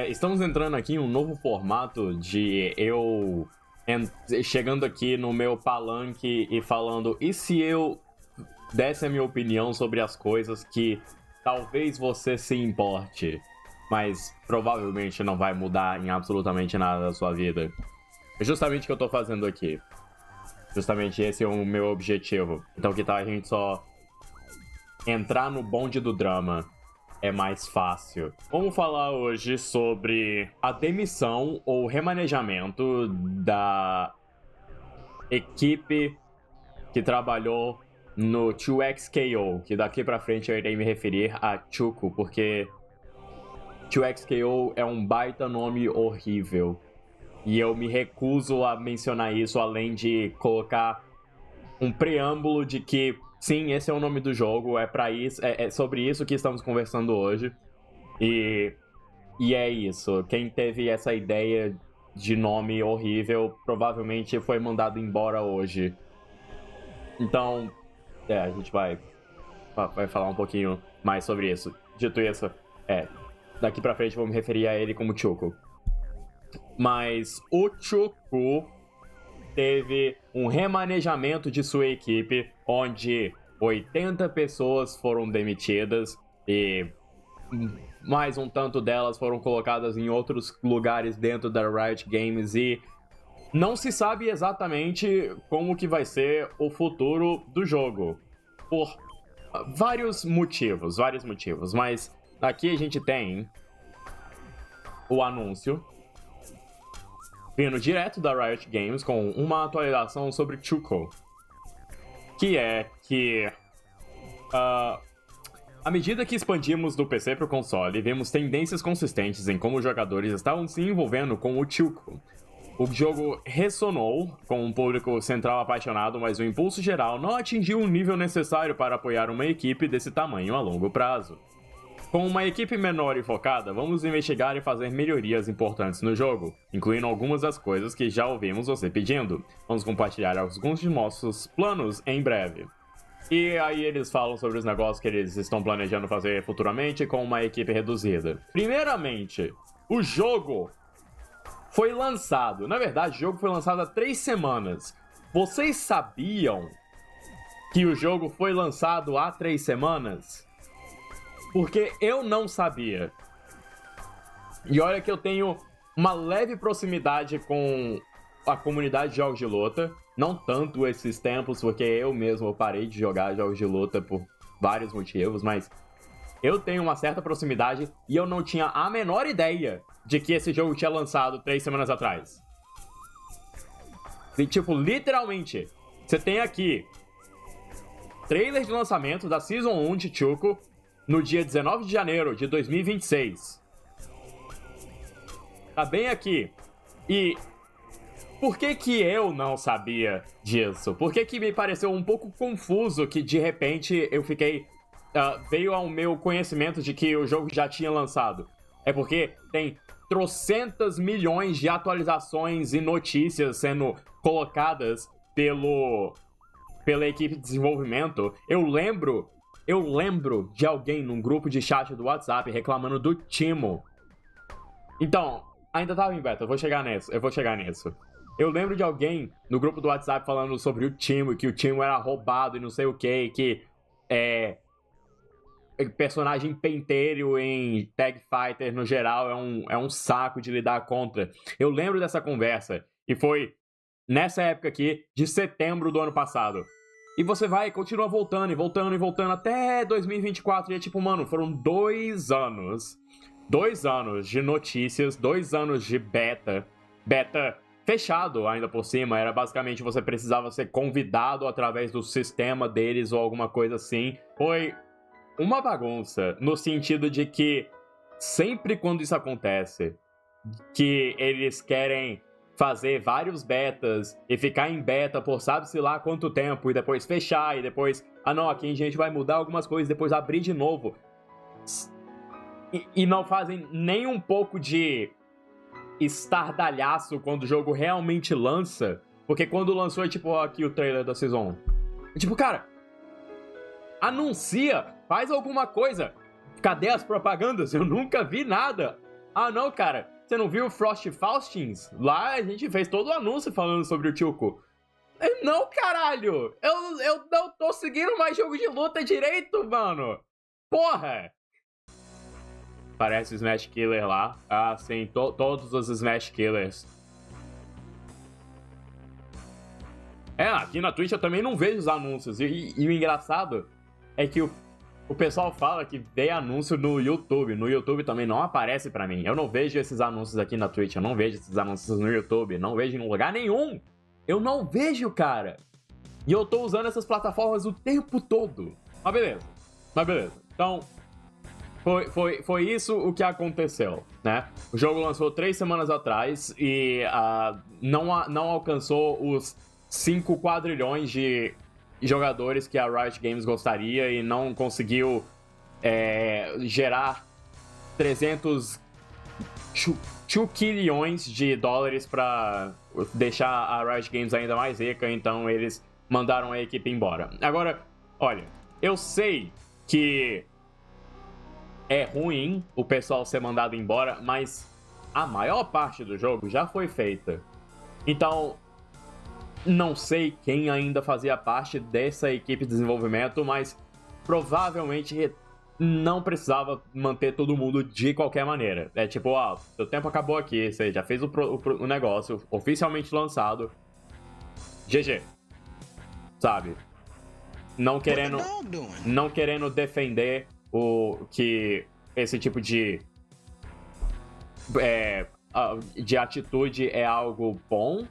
Estamos entrando aqui em um novo formato de eu chegando aqui no meu palanque e falando, e se eu desse a minha opinião sobre as coisas que talvez você se importe, mas provavelmente não vai mudar em absolutamente nada da sua vida. É justamente o que eu tô fazendo aqui. Justamente esse é o meu objetivo. Então que tal a gente só entrar no bonde do drama? É mais fácil. Vamos falar hoje sobre a demissão ou remanejamento da equipe que trabalhou no 2XKO, que daqui pra frente eu irei me referir a Chuco, porque 2XKO é um baita nome horrível. E eu me recuso a mencionar isso, além de colocar um preâmbulo de que sim, esse é o nome do jogo, é para isso, é sobre isso que estamos conversando hoje. E é isso. Quem teve essa ideia de nome horrível provavelmente foi mandado embora hoje. Então, a gente vai falar um pouquinho mais sobre isso. Dito isso, daqui pra frente vou me referir a ele como Chuco. Mas o Chuco teve um remanejamento de sua equipe, onde 80 pessoas foram demitidas e mais um tanto delas foram colocadas em outros lugares dentro da Riot Games, e não se sabe exatamente como que vai ser o futuro do jogo, por vários motivos, mas aqui a gente tem o anúncio vindo direto da Riot Games com uma atualização sobre Chuco, que é que à medida que expandimos do PC para o console, vemos tendências consistentes em como os jogadores estavam se envolvendo com o Chuco. O jogo ressonou com um público central apaixonado, mas o impulso geral não atingiu o nível necessário para apoiar uma equipe desse tamanho a longo prazo. Com uma equipe menor e focada, vamos investigar e fazer melhorias importantes no jogo, incluindo algumas das coisas que já ouvimos você pedindo. Vamos compartilhar alguns de nossos planos em breve. E aí eles falam sobre os negócios que eles estão planejando fazer futuramente com uma equipe reduzida. Primeiramente, o jogo foi lançado. Na verdade, o jogo foi lançado há 3 semanas. Vocês sabiam que o jogo foi lançado há 3 semanas? Porque eu não sabia. E olha que eu tenho uma leve proximidade com a comunidade de jogos de luta. Não tanto esses tempos, porque eu mesmo parei de jogar jogos de luta por vários motivos, mas eu tenho uma certa proximidade e eu não tinha a menor ideia de que esse jogo tinha lançado 3 semanas atrás. E, tipo, literalmente, você tem aqui trailer de lançamento da Season 1 de Chuco no dia 19 de janeiro de 2026. Tá bem aqui. E por que que eu não sabia disso? Por que que me pareceu um pouco confuso que de repente eu fiquei... veio ao meu conhecimento de que o jogo já tinha lançado? É porque tem trocentas milhões de atualizações e notícias sendo colocadas pela equipe de desenvolvimento. Eu lembro de alguém num grupo de chat do WhatsApp reclamando do Timo. Então, ainda tava em beta, eu vou chegar nisso. Eu lembro de alguém no grupo do WhatsApp falando sobre o Timo, que o Timo era roubado e não sei o que personagem penteiro em Tag Fighter no geral é um saco de lidar contra. Eu lembro dessa conversa, e foi nessa época aqui de setembro do ano passado. E você continua voltando até 2024. E é tipo, mano, foram 2 anos. 2 anos de notícias, 2 anos de beta. Beta fechado ainda por cima. Era basicamente você precisava ser convidado através do sistema deles ou alguma coisa assim. Foi uma bagunça, no sentido de que sempre quando isso acontece, que eles querem fazer vários betas e ficar em beta por sabe-se lá quanto tempo, e depois fechar, e depois, não, aqui a gente vai mudar algumas coisas, depois abrir de novo. E não fazem nem um pouco de estardalhaço quando o jogo realmente lança, porque quando lançou é tipo, aqui o trailer da Season 1. Tipo, cara, anuncia, faz alguma coisa. Cadê as propagandas? Eu nunca vi nada. Ah, não, cara, você não viu o Frost Faustins? Lá a gente fez todo o anúncio falando sobre o Chuco. Não, caralho! Eu não tô seguindo mais jogo de luta direito, mano! Porra! Parece o Smash Killer lá. Ah, sim, todos os Smash Killers. Aqui na Twitch eu também não vejo os anúncios. E o engraçado é que o pessoal fala que vê anúncio no YouTube. No YouTube também não aparece pra mim. Eu não vejo esses anúncios aqui na Twitch. Eu não vejo esses anúncios no YouTube. Não vejo em lugar nenhum. Eu não vejo, cara. E eu tô usando essas plataformas o tempo todo. Mas beleza. Então, foi isso o que aconteceu, né? O jogo lançou 3 semanas atrás e não alcançou os 5 quadrilhões de jogadores que a Riot Games gostaria e não conseguiu gerar 300 quilhões de dólares para deixar a Riot Games ainda mais rica, então eles mandaram a equipe embora. Agora, olha, eu sei que é ruim o pessoal ser mandado embora, mas a maior parte do jogo já foi feita. Então, não sei quem ainda fazia parte dessa equipe de desenvolvimento, mas provavelmente não precisava manter todo mundo de qualquer maneira. É tipo, seu tempo acabou aqui, você já fez o negócio oficialmente lançado. GG. Sabe? Não querendo defender esse tipo de atitude é algo bom,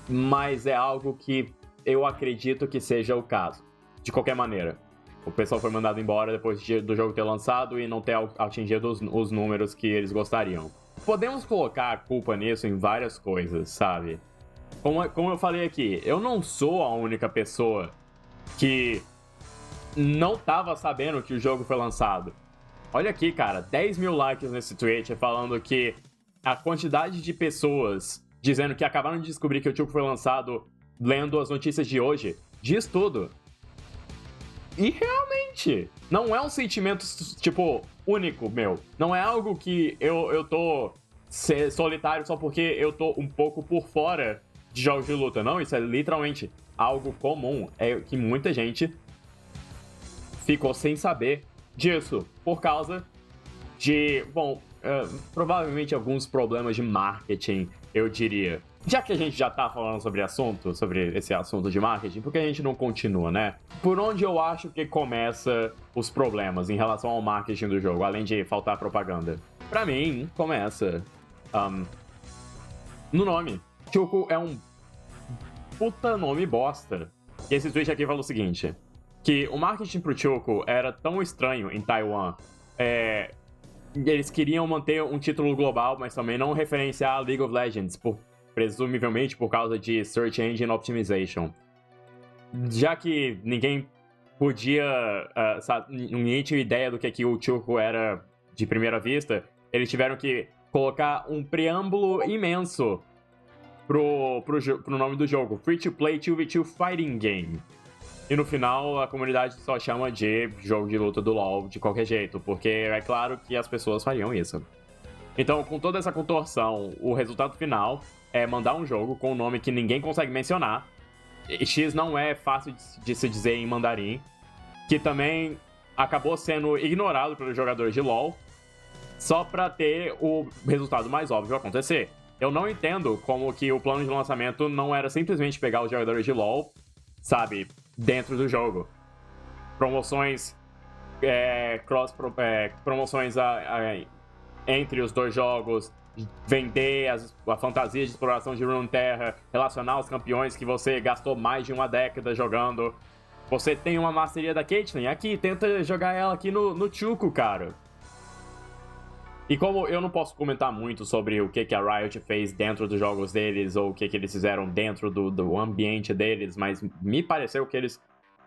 mas é algo que eu acredito que seja o caso. De qualquer maneira, o pessoal foi mandado embora depois do jogo ter lançado e não ter atingido os números que eles gostariam. Podemos colocar a culpa nisso em várias coisas, sabe? Como eu falei aqui, eu não sou a única pessoa que não tava sabendo que o jogo foi lançado. Olha aqui, cara, 10 mil likes nesse tweet falando que a quantidade de pessoas dizendo que acabaram de descobrir que o jogo foi lançado lendo as notícias de hoje diz tudo. E realmente, não é um sentimento, tipo, único meu. Não é algo que eu tô solitário só porque eu tô um pouco por fora de jogos de luta. Não, isso é literalmente algo comum. É que muita gente ficou sem saber disso por causa de, provavelmente alguns problemas de marketing, eu diria. Já que a gente já tá falando sobre esse assunto de marketing, por que a gente não continua, né? Por onde eu acho que começa os problemas em relação ao marketing do jogo, além de faltar propaganda? Pra mim, começa no nome. Chuco é um puta nome bosta. E esse tweet aqui fala o seguinte, que o marketing pro Chuco era tão estranho em Taiwan. Eles queriam manter um título global, mas também não referenciar League of Legends, presumivelmente por causa de Search Engine Optimization. Já que ninguém ninguém tinha ideia do que o Chuco era de primeira vista, eles tiveram que colocar um preâmbulo imenso pro nome do jogo, Free to Play 2v2 Fighting Game. E no final, a comunidade só chama de jogo de luta do LoL de qualquer jeito, porque é claro que as pessoas fariam isso. Então, com toda essa contorção, o resultado final é mandar um jogo com um nome que ninguém consegue mencionar. X não é fácil de se dizer em mandarim, que também acabou sendo ignorado pelos jogadores de LoL, só pra ter o resultado mais óbvio acontecer. Eu não entendo como que o plano de lançamento não era simplesmente pegar os jogadores de LoL, sabe, dentro do jogo. Promoções promoções entre os dois jogos, vender a fantasia de exploração de Runeterra, relacionar os campeões que você gastou mais de uma década jogando. Você tem uma masteria da Caitlyn, aqui, tenta jogar ela aqui no Chuco, cara. E como eu não posso comentar muito sobre o que a Riot fez dentro dos jogos deles, ou o que eles fizeram dentro do ambiente deles, mas me pareceu que eles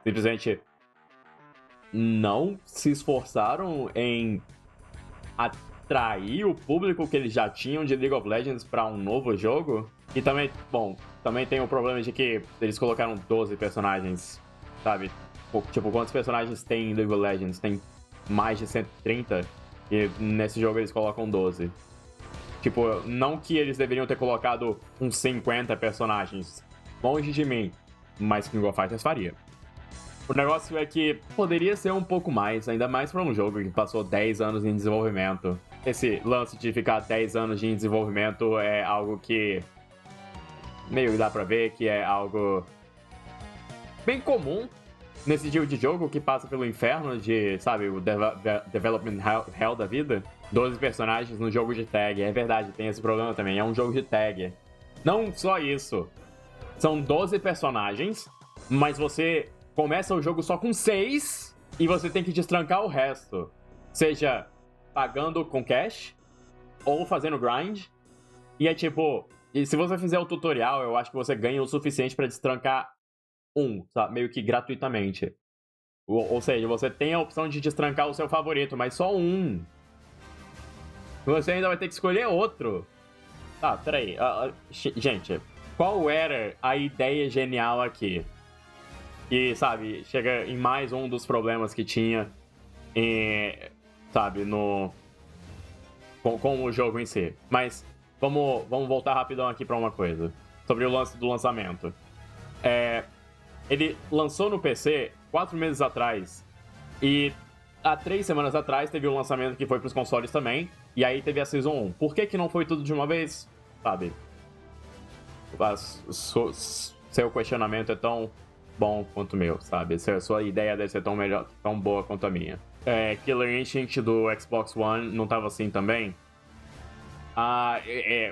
simplesmente não se esforçaram em atrair o público que eles já tinham de League of Legends para um novo jogo. E também, também tem o problema de que eles colocaram 12 personagens, sabe? Tipo, quantos personagens tem em League of Legends? Tem mais de 130? E nesse jogo eles colocam 12. Tipo, não que eles deveriam ter colocado uns 50 personagens. Longe de mim. Mas King of Fighters faria. O negócio é que poderia ser um pouco mais, ainda mais pra um jogo que passou 10 anos em desenvolvimento. Esse lance de ficar 10 anos em desenvolvimento é algo que meio que dá pra ver que é algo bem comum nesse tipo de jogo que passa pelo inferno de, sabe, o development hell da vida. 12 personagens no jogo de tag. É verdade, tem esse problema também. É um jogo de tag. Não só isso. São 12 personagens, mas você começa o jogo só com 6 e você tem que destrancar o resto. Seja pagando com cash ou fazendo grind. E é tipo, e se você fizer o tutorial, eu acho que você ganha o suficiente pra destrancar sabe? Meio que gratuitamente. Ou seja, você tem a opção de destrancar o seu favorito, mas só um. Você ainda vai ter que escolher outro. Tá, peraí. Gente, qual era a ideia genial aqui? E, sabe, chega em mais um dos problemas que tinha, sabe, com o jogo em si. Mas vamos voltar rapidão aqui pra uma coisa. Sobre o lance do lançamento. Ele lançou no PC 4 meses atrás. E há 3 semanas atrás teve o lançamento que foi pros consoles também. E aí teve a Season 1. Por que não foi tudo de uma vez? Sabe? Seu questionamento é tão bom quanto o meu, sabe? Sua ideia deve ser tão boa quanto a minha. Killer Instinct do Xbox One não tava assim também?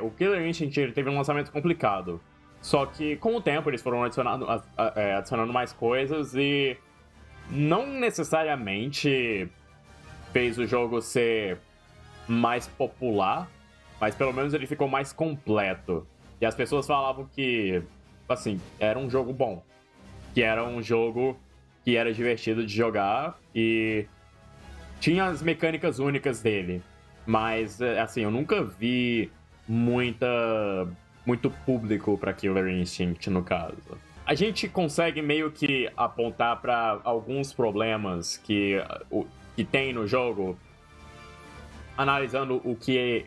O Killer Instinct teve um lançamento complicado. Só que, com o tempo, eles foram adicionando mais coisas e não necessariamente fez o jogo ser mais popular, mas pelo menos ele ficou mais completo. E as pessoas falavam que, assim, era um jogo bom. Que era um jogo que era divertido de jogar e tinha as mecânicas únicas dele. Mas, assim, eu nunca vi muito público pra Killer Instinct, no caso. A gente consegue meio que apontar pra alguns problemas que tem no jogo, analisando o que é,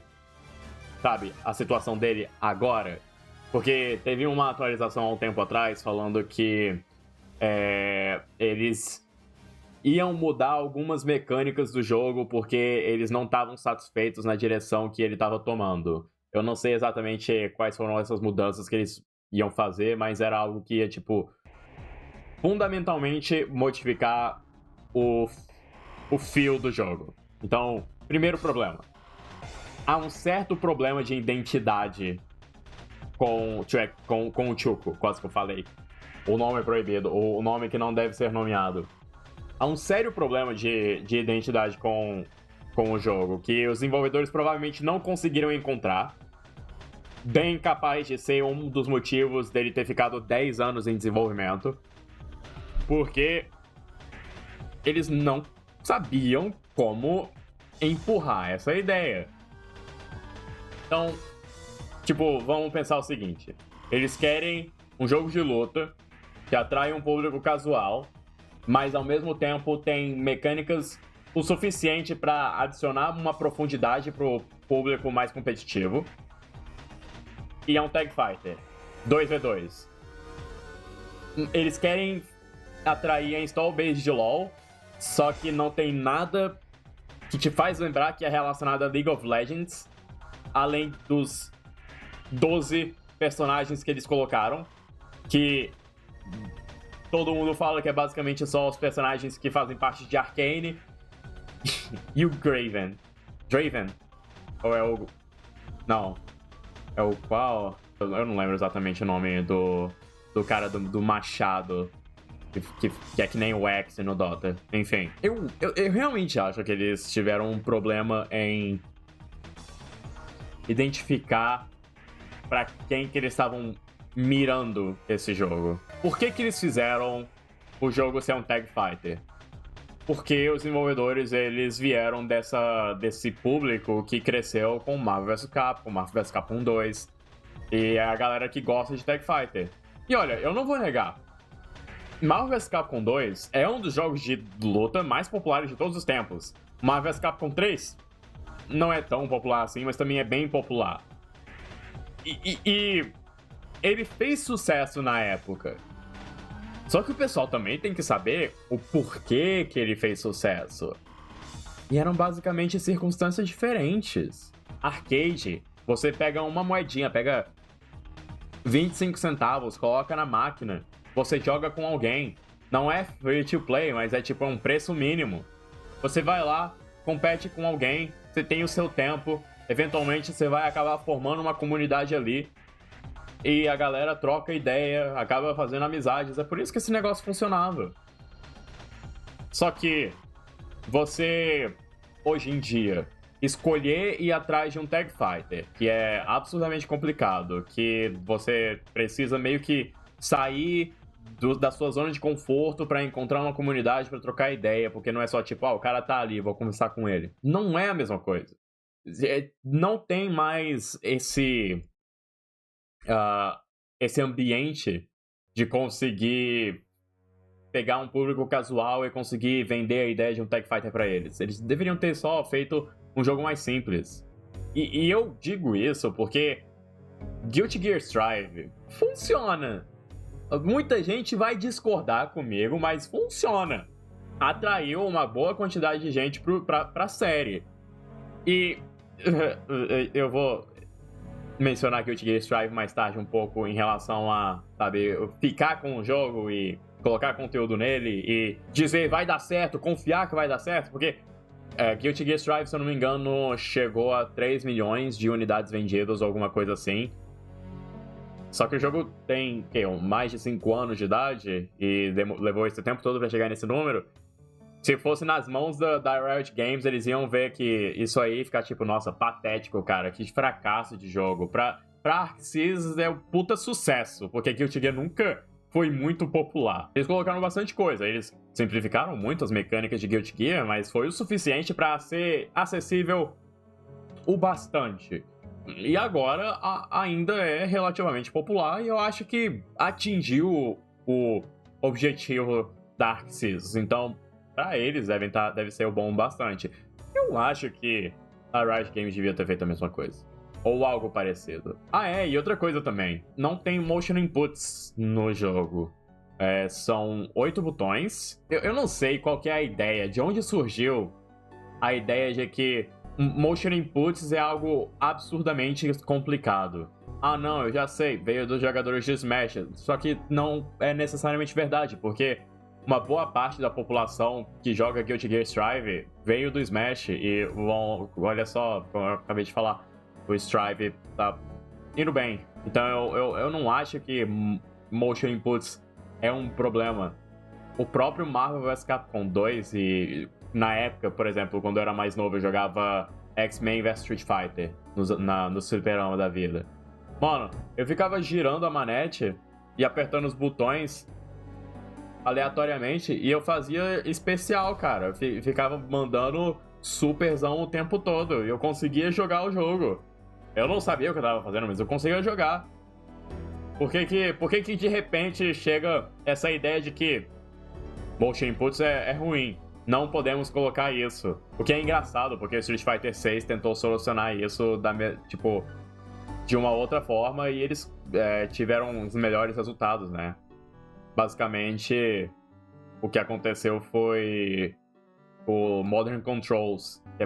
sabe, a situação dele agora. Porque teve uma atualização há um tempo atrás falando que eles iam mudar algumas mecânicas do jogo porque eles não estavam satisfeitos na direção que ele estava tomando. Eu não sei exatamente quais foram essas mudanças que eles iam fazer, mas era algo que ia, tipo, fundamentalmente modificar o feel do jogo. Então, primeiro problema. Há um certo problema de identidade com o Chuco, quase que eu falei. O nome é proibido, o nome que não deve ser nomeado. Há um sério problema de identidade com o jogo, que os desenvolvedores provavelmente não conseguiram encontrar. Bem capaz de ser um dos motivos dele ter ficado 10 anos em desenvolvimento. Porque eles não sabiam como empurrar essa ideia. Então, tipo, vamos pensar o seguinte. Eles querem um jogo de luta que atrai um público casual, mas ao mesmo tempo tem mecânicas o suficiente para adicionar uma profundidade pro público mais competitivo. E é um Tag Fighter 2v2. Eles querem atrair a install base de LoL, só que não tem nada que te faz lembrar que é relacionado a League of Legends, além dos 12 personagens que eles colocaram, que todo mundo fala que é basicamente só os personagens que fazem parte de Arcane. E o Draven. Draven? Ou é o... Não. É o qual? Eu não lembro exatamente o nome do cara do machado. Que é que nem o X no Dota. Enfim. Eu realmente acho que eles tiveram um problema em identificar pra quem que eles estavam mirando esse jogo. Por que eles fizeram o jogo ser um Tag Fighter? Porque os desenvolvedores, eles vieram desse público que cresceu com Marvel vs Capcom, Marvel vs Capcom 2. E é a galera que gosta de Tag Fighter. E olha, eu não vou negar. Marvel vs Capcom 2 é um dos jogos de luta mais populares de todos os tempos. Marvel vs Capcom 3 não é tão popular assim, mas também é bem popular. E ele fez sucesso na época. Só que o pessoal também tem que saber o porquê que ele fez sucesso. E eram basicamente circunstâncias diferentes. Arcade, você pega uma moedinha, pega 25 centavos, coloca na máquina, você joga com alguém. Não é free to play, mas é tipo um preço mínimo. Você vai lá, compete com alguém, você tem o seu tempo, eventualmente você vai acabar formando uma comunidade ali. E a galera troca ideia, acaba fazendo amizades. É por isso que esse negócio funcionava. Só que você, hoje em dia, escolher ir atrás de um Tag Fighter, que é absurdamente complicado, que você precisa meio que sair da sua zona de conforto pra encontrar uma comunidade pra trocar ideia, porque não é só tipo, o cara tá ali, vou conversar com ele. Não é a mesma coisa. Não tem mais esse ambiente de conseguir pegar um público casual e conseguir vender a ideia de um Tag Fighter pra eles. Eles deveriam ter só feito um jogo mais simples. E eu digo isso porque Guilty Gear Strive funciona. Muita gente vai discordar comigo, mas funciona. Atraiu uma boa quantidade de gente pra série. E eu vou mencionar Guilty Gear Strive mais tarde um pouco em relação a, sabe, ficar com o jogo e colocar conteúdo nele e dizer vai dar certo, confiar que vai dar certo, porque Guilty Gear Strive, se eu não me engano, chegou a 3 milhões de unidades vendidas ou alguma coisa assim. Só que o jogo tem, mais de 5 anos de idade e levou esse tempo todo pra chegar nesse número. Se fosse nas mãos da Riot Games, eles iam ver que isso aí fica tipo, nossa, patético, cara, que fracasso de jogo. Pra Arc Sys é um puta sucesso, porque Guilty Gear nunca foi muito popular. Eles colocaram bastante coisa, eles simplificaram muito as mecânicas de Guilty Gear, mas foi o suficiente pra ser acessível o bastante. E agora ainda é relativamente popular e eu acho que atingiu o objetivo da Arc Sys. Então, pra eles deve ser o bom bastante. Eu acho que a Riot Games devia ter feito a mesma coisa. Ou algo parecido. E outra coisa também. Não tem motion inputs no jogo. São 8 botões. Eu não sei qual que é a ideia. De onde surgiu a ideia de que motion inputs é algo absurdamente complicado. Não, eu já sei. Veio dos jogadores de Smash. Só que não é necessariamente verdade, porque uma boa parte da população que joga Guilty Gear Strive veio do Smash e olha só, como eu acabei de falar, o Strive tá indo bem. Então eu não acho que motion inputs é um problema. O próprio Marvel vs Capcom 2 e na época, por exemplo, quando eu era mais novo, eu jogava X-Men vs Street Fighter no Superama da vida. Mano, eu ficava girando a manete e apertando os botões aleatoriamente, e eu fazia especial, cara. Eu ficava mandando superzão o tempo todo, e eu conseguia jogar o jogo. Eu não sabia o que eu tava fazendo, mas eu conseguia jogar. Por que que de repente chega essa ideia de que motion inputs é ruim? Não podemos colocar isso. O que é engraçado, porque Street Fighter 6 tentou solucionar isso de uma outra forma, e eles tiveram os melhores resultados, né? Basicamente, o que aconteceu foi o Modern Controls, que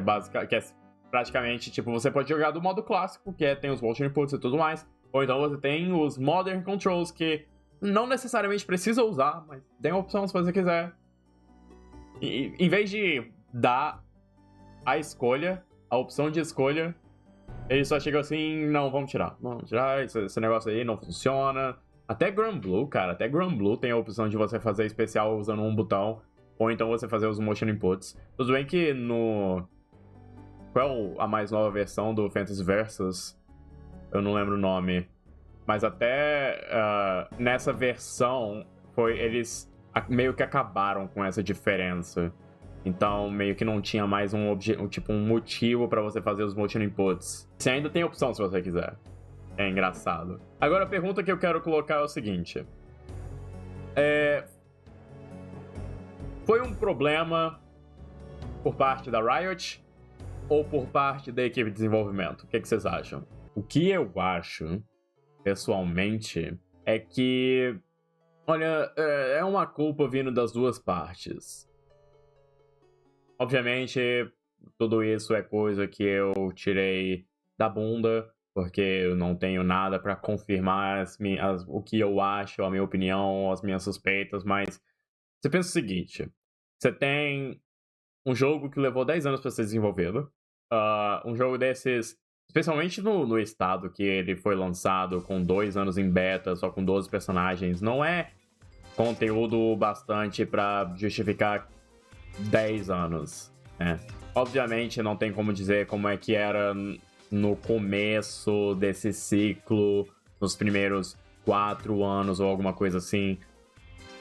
é praticamente, tipo, você pode jogar do modo clássico, que tem os motion inputs e tudo mais, ou então você tem os Modern Controls, que não necessariamente precisa usar, mas tem a opção se você quiser. E, em vez de dar a opção de escolha, eles só chegam assim, não, vamos tirar, esse negócio aí não funciona. Até Granblue, cara, tem a opção de você fazer especial usando um botão, ou então você fazer os motion inputs. Tudo bem que qual é a mais nova versão do Fantasy Versus? Eu não lembro o nome. Mas até nessa versão, eles meio que acabaram com essa diferença. Então, meio que não tinha mais um motivo pra você fazer os motion inputs. Você ainda tem opção se você quiser. É engraçado. Agora, a pergunta que eu quero colocar é o seguinte. Foi um problema por parte da Riot? ou por parte da equipe de desenvolvimento? O que vocês acham? O que eu acho, pessoalmente, é que, olha, é uma culpa vindo das duas partes. Obviamente, tudo isso é coisa que eu tirei da bunda, porque eu não tenho nada pra confirmar o que eu acho, a minha opinião, as minhas suspeitas, mas você pensa o seguinte: você tem um jogo que levou 10 anos pra ser desenvolvido, um jogo desses, especialmente no estado que ele foi lançado, com 2 anos em beta, só com 12 personagens, não é conteúdo bastante pra justificar 10 anos, né? Obviamente não tem como dizer como é que era no começo desse ciclo, nos primeiros 4 anos ou alguma coisa assim.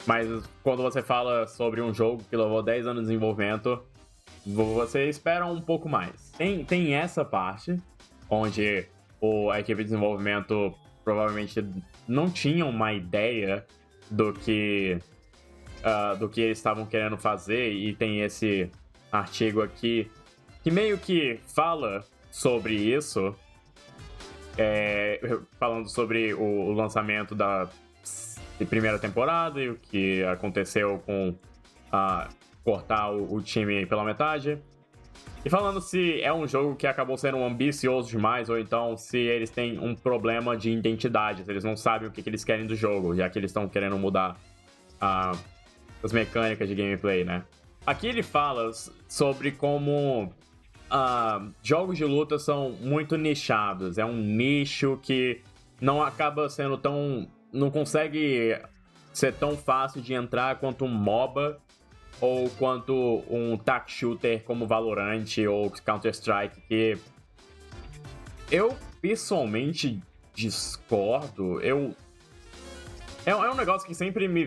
Mas quando você fala sobre um jogo que levou 10 anos de desenvolvimento, você espera um pouco mais. Tem essa parte, onde a equipe de desenvolvimento provavelmente não tinha uma ideia do que eles estavam querendo fazer, e tem esse artigo aqui que meio que fala sobre isso, falando sobre o lançamento da primeira temporada e o que aconteceu com cortar o time pela metade. E falando se é um jogo que acabou sendo ambicioso demais, ou então se eles têm um problema de identidade, se eles não sabem o que eles querem do jogo, já que eles estão querendo mudar as mecânicas de gameplay, né? Aqui ele fala sobre como jogos de luta são muito nichados. É um nicho que não acaba sendo tão... não consegue ser tão fácil de entrar quanto um MOBA ou quanto um tac shooter como Valorant ou Counter-Strike, que eu pessoalmente discordo. É um negócio que sempre me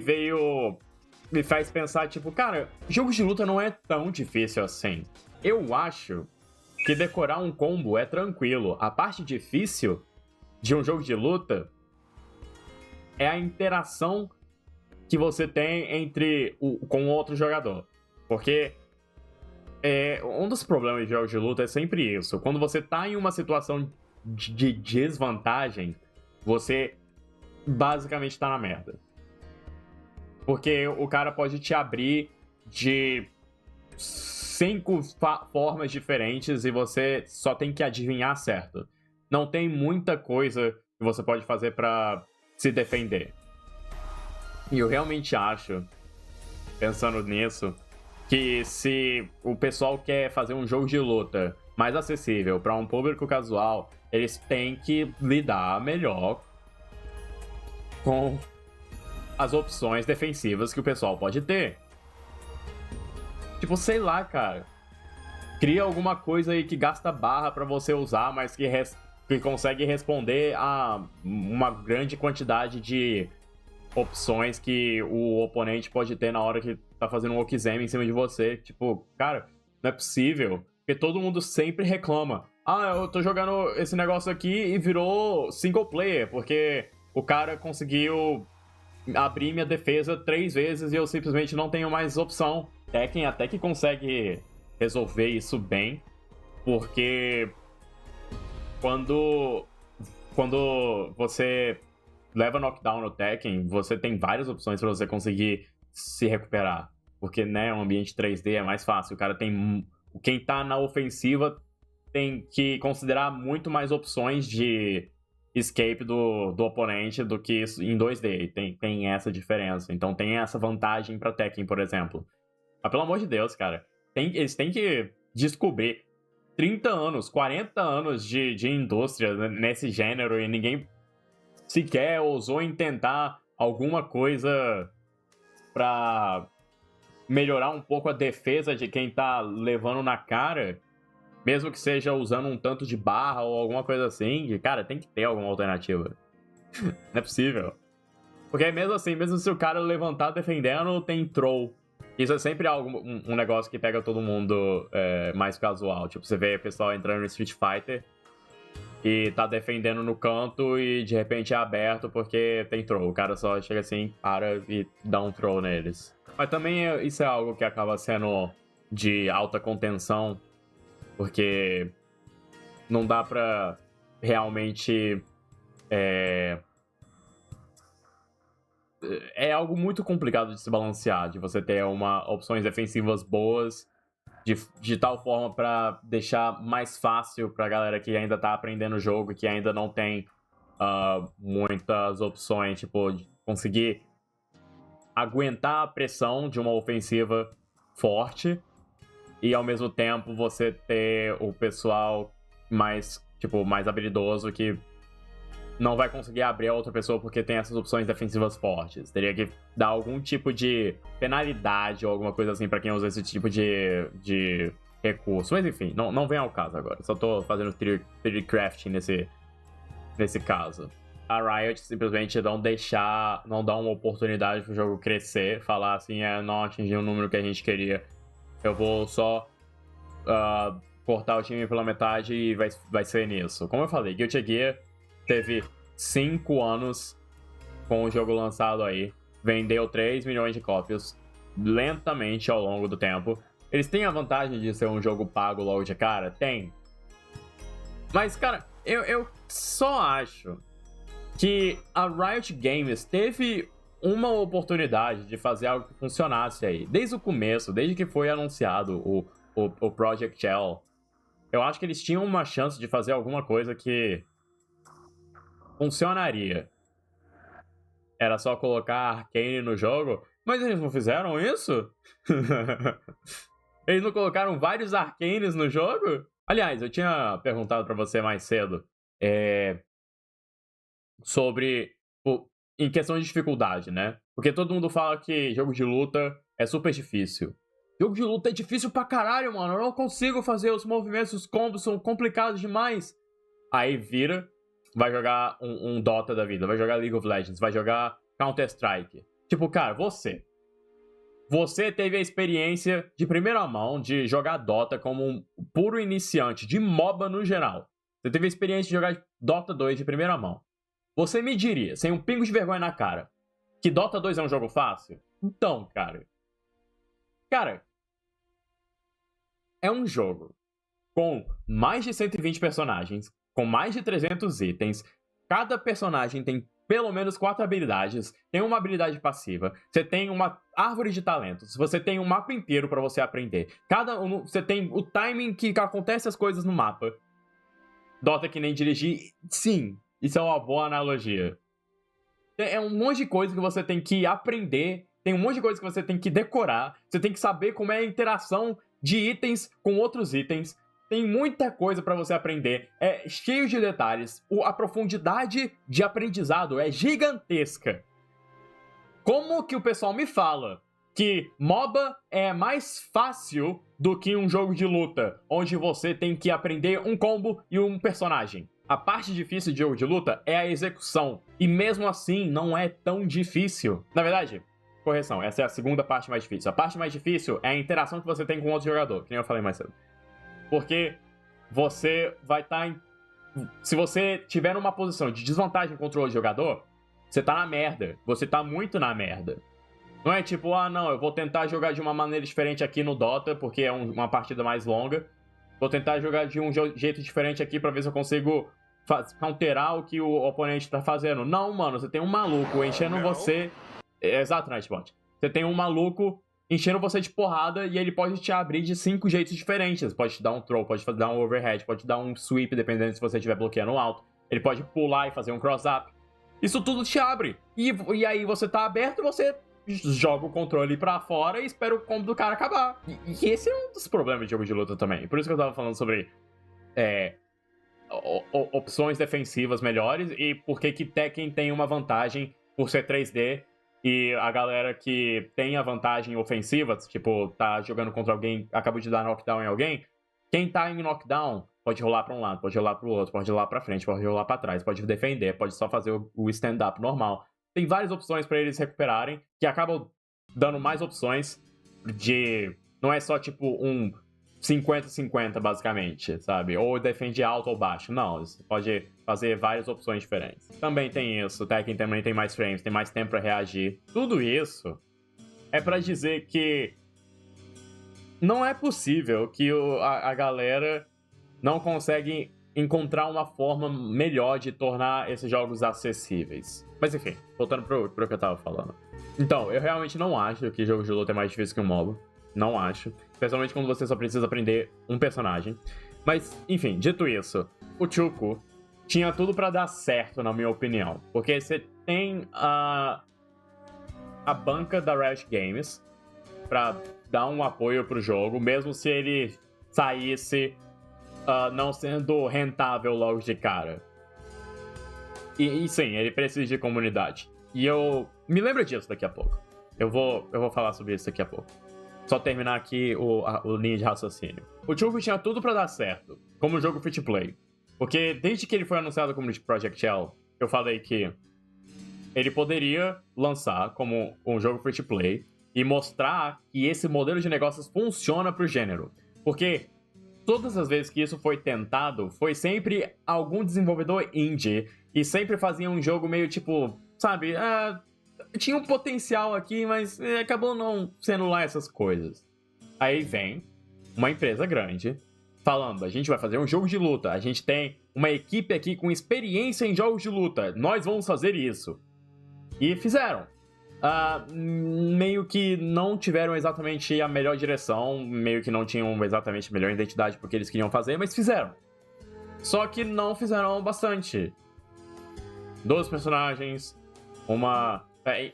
faz pensar, tipo, cara, jogos de luta não é tão difícil assim. Eu acho que decorar um combo é tranquilo. A parte difícil de um jogo de luta é a interação que você tem com o outro jogador. Porque um dos problemas de jogos de luta é sempre isso. Quando você tá em uma situação de desvantagem, você basicamente tá na merda. Porque o cara pode te abrir de 5 formas diferentes e você só tem que adivinhar certo. Não tem muita coisa que você pode fazer pra se defender. E eu realmente acho, pensando nisso, que se o pessoal quer fazer um jogo de luta mais acessível para um público casual, eles têm que lidar melhor com as opções defensivas que o pessoal pode ter. Tipo, sei lá, cara. Cria alguma coisa aí que gasta barra para você usar, mas que consegue responder a uma grande quantidade de opções que o oponente pode ter na hora que tá fazendo um Okizeme em cima de você. Tipo, cara, não é possível. Porque todo mundo sempre reclama. Eu tô jogando esse negócio aqui e virou single player, porque o cara conseguiu abrir minha defesa 3 vezes e eu simplesmente não tenho mais opção. Tekken até que consegue resolver isso bem, porque quando você leva knockdown no Tekken, você tem várias opções para você conseguir se recuperar. Porque, né, um ambiente 3D é mais fácil. O cara tem... Quem tá na ofensiva tem que considerar muito mais opções de escape do oponente do que em 2D. Tem essa diferença. Então tem essa vantagem pra Tekken, por exemplo. Mas, pelo amor de Deus, cara. Eles têm que descobrir 30 anos, 40 anos de indústria nesse gênero e ninguém sequer ousou em tentar alguma coisa pra melhorar um pouco a defesa de quem tá levando na cara, mesmo que seja usando um tanto de barra ou alguma coisa assim. Cara, tem que ter alguma alternativa. Não é possível. Porque mesmo assim, mesmo se o cara levantar defendendo, tem troll. Isso é sempre um negócio que pega todo mundo mais casual. Tipo, você vê o pessoal entrando no Street Fighter e tá defendendo no canto e de repente é aberto porque tem troll. O cara só chega assim, para e dá um troll neles. Mas também isso é algo que acaba sendo de alta contenção Porque não dá pra realmente... É algo muito complicado de se balancear, de você ter opções defensivas boas, de tal forma pra deixar mais fácil pra galera que ainda tá aprendendo o jogo e que ainda não tem muitas opções, tipo, de conseguir aguentar a pressão de uma ofensiva forte e ao mesmo tempo você ter o pessoal mais habilidoso que não vai conseguir abrir a outra pessoa porque tem essas opções defensivas fortes. Teria que dar algum tipo de penalidade ou alguma coisa assim pra quem usa esse tipo de recurso. Mas enfim, não vem ao caso agora. Só tô fazendo 3D crafting nesse caso. A Riot simplesmente não dá uma oportunidade pro jogo crescer, falar assim, não atingir o número que a gente queria. Eu vou só cortar o time pela metade e vai ser nisso. Como eu falei, Guilty Gear teve 5 anos com o jogo lançado aí. Vendeu 3 milhões de cópias lentamente ao longo do tempo. Eles têm a vantagem de ser um jogo pago logo de cara? Tem. Mas, cara, eu só acho que a Riot Games teve uma oportunidade de fazer algo que funcionasse aí. Desde o começo, desde que foi anunciado o Project L, eu acho que eles tinham uma chance de fazer alguma coisa que funcionaria. Era só colocar Arcane no jogo, mas eles não fizeram isso? Eles não colocaram vários Arcanes no jogo? Aliás, eu tinha perguntado pra você mais cedo sobre em questão de dificuldade, né? Porque todo mundo fala que jogo de luta é super difícil. Jogo de luta é difícil pra caralho, mano. Eu não consigo fazer os movimentos, os combos são complicados demais. Aí vira, vai jogar um Dota da vida, vai jogar League of Legends, vai jogar Counter-Strike. Tipo, cara, você teve a experiência de primeira mão de jogar Dota como um puro iniciante, de MOBA no geral. Você teve a experiência de jogar Dota 2 de primeira mão. Você me diria, sem um pingo de vergonha na cara, que Dota 2 é um jogo fácil? Então, cara, é um jogo com mais de 120 personagens, com mais de 300 itens. Cada personagem tem pelo menos 4 habilidades, tem uma habilidade passiva, você tem uma árvore de talentos, você tem um mapa inteiro pra você aprender. Você tem o timing que acontece as coisas no mapa. Dota que nem dirigir, sim, isso é uma boa analogia. É um monte de coisa que você tem que aprender, tem um monte de coisa que você tem que decorar, você tem que saber como é a interação de itens com outros itens. Tem muita coisa pra você aprender, é cheio de detalhes, a profundidade de aprendizado é gigantesca. Como que o pessoal me fala que MOBA é mais fácil do que um jogo de luta, onde você tem que aprender um combo e um personagem? A parte difícil de jogo de luta é a execução, e mesmo assim não é tão difícil. Na verdade, correção, essa é a segunda parte mais difícil. A parte mais difícil é a interação que você tem com outro jogador, que nem eu falei mais cedo. Porque você vai estar se você tiver numa posição de desvantagem contra o outro jogador, você tá na merda. Você tá muito na merda. Não é tipo, não, eu vou tentar jogar de uma maneira diferente aqui no Dota, porque é uma partida mais longa. Vou tentar jogar de um jeito diferente aqui pra ver se eu consigo counterar o que o oponente tá fazendo. Não, mano, você tem um maluco enchendo você... Exato, Nightbot. Você tem um maluco enchendo você de porrada e ele pode te abrir de 5 jeitos diferentes. Pode te dar um throw, pode te dar um overhead, pode te dar um sweep, dependendo se você estiver bloqueando o alto. Ele pode pular e fazer um cross-up. Isso tudo te abre. E aí você tá aberto, você joga o controle pra fora e espera o combo do cara acabar. E esse é um dos problemas de jogo de luta também. Por isso que eu tava falando sobre opções defensivas melhores e por que Tekken tem uma vantagem por ser 3D e a galera que tem a vantagem ofensiva, tipo, tá jogando contra alguém, acabou de dar knockdown em alguém, quem tá em knockdown pode rolar pra um lado, pode rolar pro outro, pode rolar pra frente, pode rolar pra trás, pode defender, pode só fazer o stand-up normal. Tem várias opções pra eles recuperarem, que acabam dando mais opções de... Não é só, tipo, um 50-50, basicamente, sabe? Ou defende alto ou baixo. Não, você pode fazer várias opções diferentes. Também tem isso, o Tekken também tem mais frames, tem mais tempo pra reagir. Tudo isso é pra dizer que não é possível que a galera não consegue encontrar uma forma melhor de tornar esses jogos acessíveis. Mas enfim, voltando pro que eu tava falando. Então, eu realmente não acho que jogo de luta é mais difícil que um MOBA. Não acho. Especialmente quando você só precisa aprender um personagem. Mas, enfim, dito isso, o Chuco tinha tudo pra dar certo, na minha opinião. Porque você tem a banca da Riot Games pra dar um apoio pro jogo, mesmo se ele saísse não sendo rentável logo de cara. E sim, ele precisa de comunidade. E eu me lembro disso daqui a pouco. Eu vou falar sobre isso daqui a pouco. Só terminar aqui o linha de raciocínio. O Chuco tinha tudo pra dar certo, como jogo free to play. Porque desde que ele foi anunciado como Project L, eu falei que ele poderia lançar como um jogo free to play e mostrar que esse modelo de negócios funciona pro gênero. Porque todas as vezes que isso foi tentado, foi sempre algum desenvolvedor indie e sempre fazia um jogo meio tipo, sabe, tinha um potencial aqui, mas acabou não sendo lá essas coisas. Aí vem uma empresa grande falando, a gente vai fazer um jogo de luta, a gente tem uma equipe aqui com experiência em jogos de luta, nós vamos fazer isso. E fizeram. Meio que não tiveram exatamente a melhor direção, meio que não tinham exatamente a melhor identidade porque eles queriam fazer, mas fizeram. Só que não fizeram bastante. 12 personagens,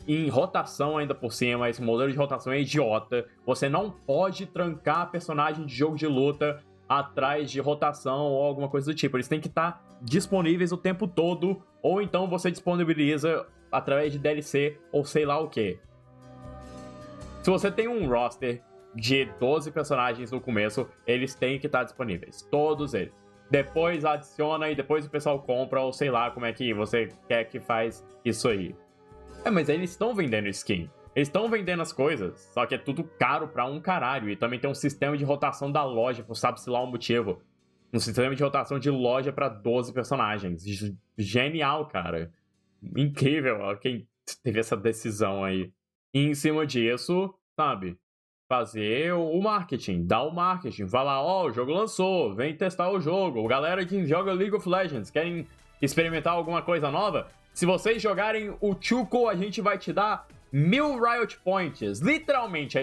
em rotação ainda por cima, esse modelo de rotação é idiota. Você não pode trancar personagem de jogo de luta atrás de rotação ou alguma coisa do tipo. Eles têm que estar disponíveis o tempo todo, ou então você disponibiliza através de DLC ou sei lá o que. Se você tem um roster de 12 personagens no começo, eles têm que estar disponíveis. Todos eles. Depois adiciona e depois o pessoal compra ou sei lá como é que você quer que faz isso aí. Mas eles estão vendendo skin. Eles estão vendendo as coisas, só que é tudo caro pra um caralho. E também tem um sistema de rotação da loja, por sabe-se lá o motivo. Um sistema de rotação de loja pra 12 personagens. Genial, cara. Incrível quem teve essa decisão aí. E em cima disso, sabe, fazer o marketing, dar o marketing, falar, o jogo lançou, vem testar o jogo. Galera que joga League of Legends, querem experimentar alguma coisa nova? Se vocês jogarem o Chuco, a gente vai te dar 1000 Riot Points. Literalmente,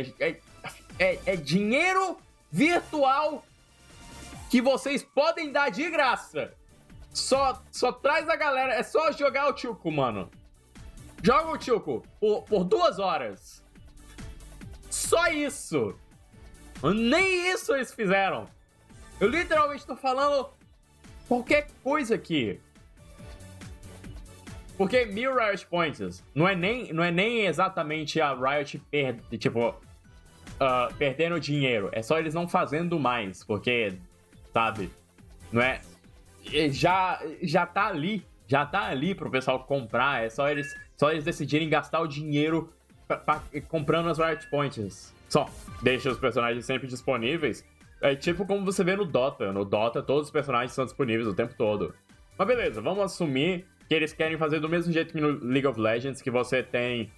é dinheiro virtual que vocês podem dar de graça. Só traz a galera, é só jogar o Chuco, mano. Joga o Chuco por 2 horas. Só isso. Nem isso eles fizeram. Eu literalmente tô falando qualquer coisa aqui. Porque 1000 Riot Points não é nem exatamente a Riot perdendo dinheiro. É só eles não fazendo mais. Porque, sabe, não é... Já tá ali pro pessoal comprar. É só eles decidirem gastar o dinheiro comprando as Riot Points. Só deixa os personagens sempre disponíveis. É tipo como você vê no Dota. No Dota, todos os personagens são disponíveis o tempo todo. Mas beleza, vamos assumir que eles querem fazer do mesmo jeito que no League of Legends, que você tem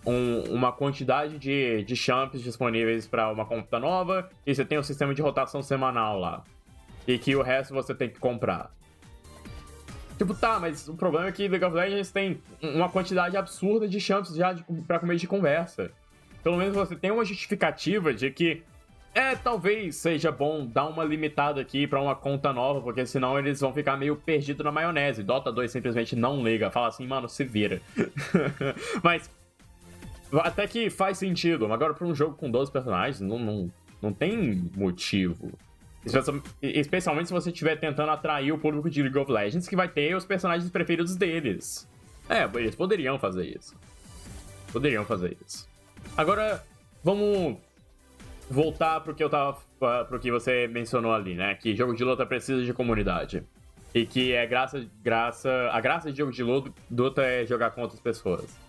uma quantidade de champs disponíveis para uma conta nova, e você tem um sistema de rotação semanal lá. E que o resto você tem que comprar. Tipo, tá, mas o problema é que League of Legends tem uma quantidade absurda de champs já pra começo de conversa. Pelo menos você tem uma justificativa de que talvez seja bom dar uma limitada aqui pra uma conta nova, porque senão eles vão ficar meio perdidos na maionese. Dota 2 simplesmente não liga, fala assim, mano, se vira. Mas até que faz sentido. Agora, pra um jogo com 12 personagens, não tem motivo. Especialmente se você estiver tentando atrair o público de League of Legends, que vai ter os personagens preferidos deles. Eles poderiam fazer isso. Agora, vamos voltar pro que você mencionou ali, né? Que jogo de luta precisa de comunidade. E que a graça de jogo de luta é jogar com outras pessoas.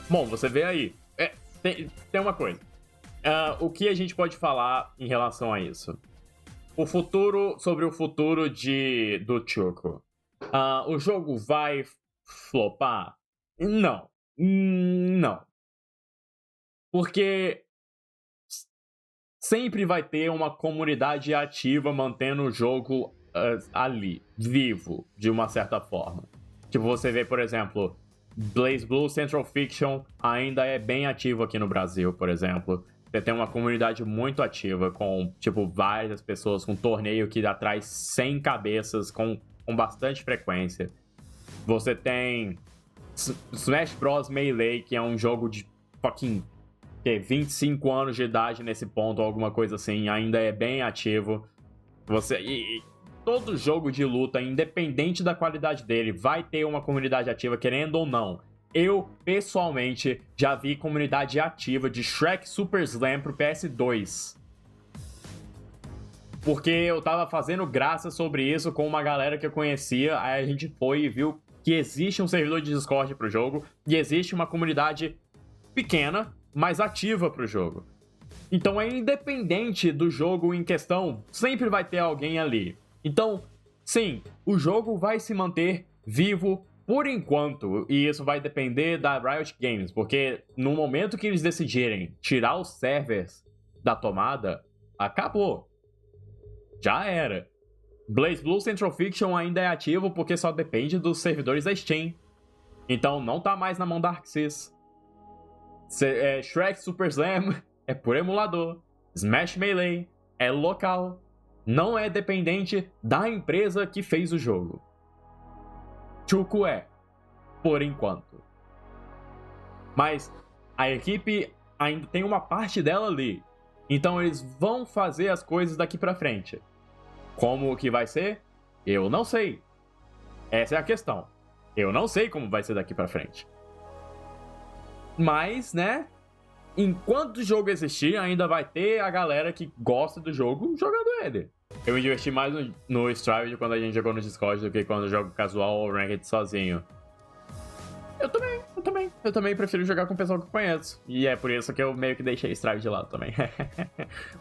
Bom, você vê aí. Tem uma coisa. O que a gente pode falar em relação a isso? Sobre o futuro do Chuco. O jogo vai flopar? Não. Não. Porque sempre vai ter uma comunidade ativa mantendo o jogo ali, vivo, de uma certa forma. Tipo, você vê, por exemplo, BlazBlue Central Fiction ainda é bem ativo aqui no Brasil, por exemplo. Você tem uma comunidade muito ativa, com, tipo, várias pessoas, com torneio que atrai 100 cabeças com bastante frequência. Você tem Smash Bros. Melee, que é um jogo de fucking 25 anos de idade nesse ponto, alguma coisa assim, ainda é bem ativo. E todo jogo de luta, independente da qualidade dele, vai ter uma comunidade ativa, querendo ou não. Eu, pessoalmente, já vi comunidade ativa de Shrek Super Slam pro PS2. Porque eu tava fazendo graça sobre isso com uma galera que eu conhecia, aí a gente foi e viu que existe um servidor de Discord pro jogo e existe uma comunidade pequena, mas ativa pro jogo. Então é independente do jogo em questão, sempre vai ter alguém ali. Então, sim, o jogo vai se manter vivo por enquanto, e isso vai depender da Riot Games, porque no momento que eles decidirem tirar os servers da tomada, acabou. Já era. BlazBlue Central Fiction ainda é ativo porque só depende dos servidores da Steam. Então não tá mais na mão da ArcSys. Shrek Super Slam é por emulador. Smash Melee é local. Não é dependente da empresa que fez o jogo. Chuco é, por enquanto. Mas a equipe ainda tem uma parte dela ali. Então eles vão fazer as coisas daqui pra frente. Como que vai ser? Eu não sei. Essa é a questão. Eu não sei como vai ser daqui pra frente. Mas, né? Enquanto o jogo existir, ainda vai ter a galera que gosta do jogo jogando ele. Eu me diverti mais no Strived quando a gente jogou no Discord do que quando eu jogo casual ou ranked sozinho. Eu também prefiro jogar com o pessoal que eu conheço. E é por isso que eu meio que deixei Strived de lado também.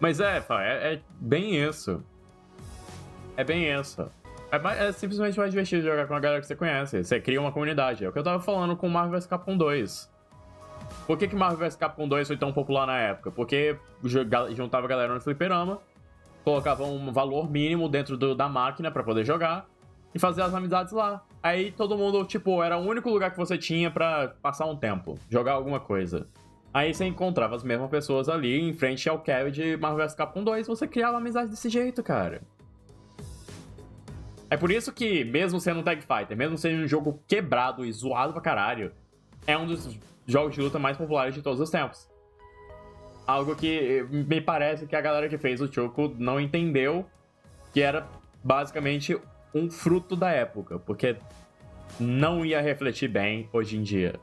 Mas é bem isso. É bem isso. É simplesmente mais divertido jogar com a galera que você conhece. Você cria uma comunidade. É o que eu tava falando com Marvel vs Capcom 2. Por que Marvel vs Capcom 2 foi tão popular na época? Porque juntava a galera no fliperama, colocava um valor mínimo dentro da máquina pra poder jogar e fazer as amizades lá. Aí todo mundo, tipo, era o único lugar que você tinha pra passar um tempo, jogar alguma coisa. Aí você encontrava as mesmas pessoas ali em frente ao cave de Marvel vs Capcom 2 e você criava amizade desse jeito, cara. É por isso que, mesmo sendo um Tag Fighter, mesmo sendo um jogo quebrado e zoado pra caralho, é um dos jogos de luta mais populares de todos os tempos. Algo que me parece que a galera que fez o Choco não entendeu, que era basicamente um fruto da época, porque não ia refletir bem hoje em dia.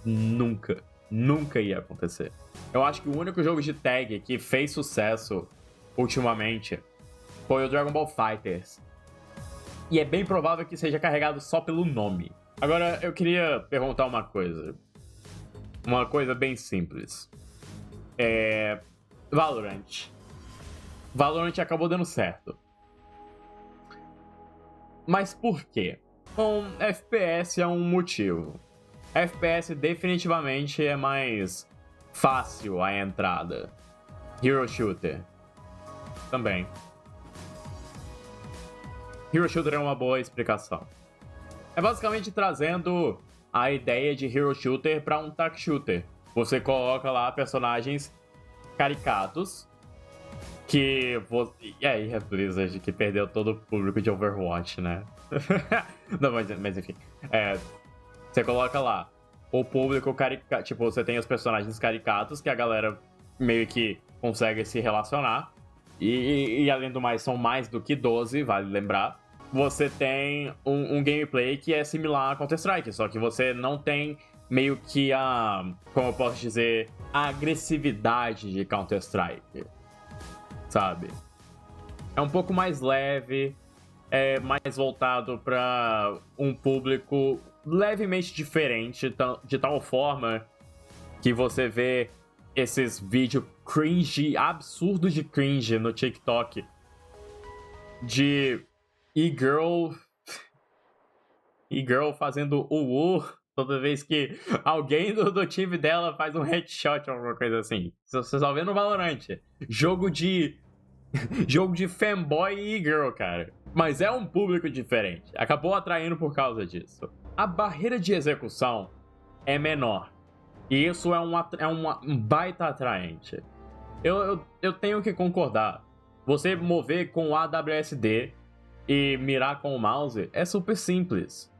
Nunca ia acontecer. Eu acho que o único jogo de tag que fez sucesso ultimamente foi o Dragon Ball FighterZ. E é bem provável que seja carregado só pelo nome. Agora, eu queria perguntar uma coisa. Uma coisa bem simples. Valorant. Valorant acabou dando certo. Mas por quê? Bom, FPS é um motivo. FPS definitivamente é mais fácil a entrada. Hero Shooter também. Hero Shooter é uma boa explicação. É basicamente trazendo a ideia de Hero Shooter para um Tag Shooter. Você coloca lá personagens caricatos que... E aí, a Blizzard que perdeu todo o público de Overwatch, né? Não, mas enfim. Você coloca lá o público caricato. Tipo, você tem os personagens caricatos que a galera meio que consegue se relacionar. E além do mais, são mais do que 12, vale lembrar. Você tem um gameplay que é similar a Counter-Strike, só que você não tem meio que como eu posso dizer, a agressividade de Counter-Strike, sabe? É um pouco mais leve, é mais voltado para um público levemente diferente, de tal forma que você vê esses vídeos cringe, absurdos de cringe no TikTok de e-girl fazendo o Toda vez que alguém do time dela faz um headshot ou alguma coisa assim. Você só vê no Valorant. Jogo de fanboy e girl, cara. Mas é um público diferente. Acabou atraindo por causa disso. A barreira de execução é menor. E isso é um baita atraente. Eu tenho que concordar. Você mover com o AWSD e mirar com o mouse é super simples.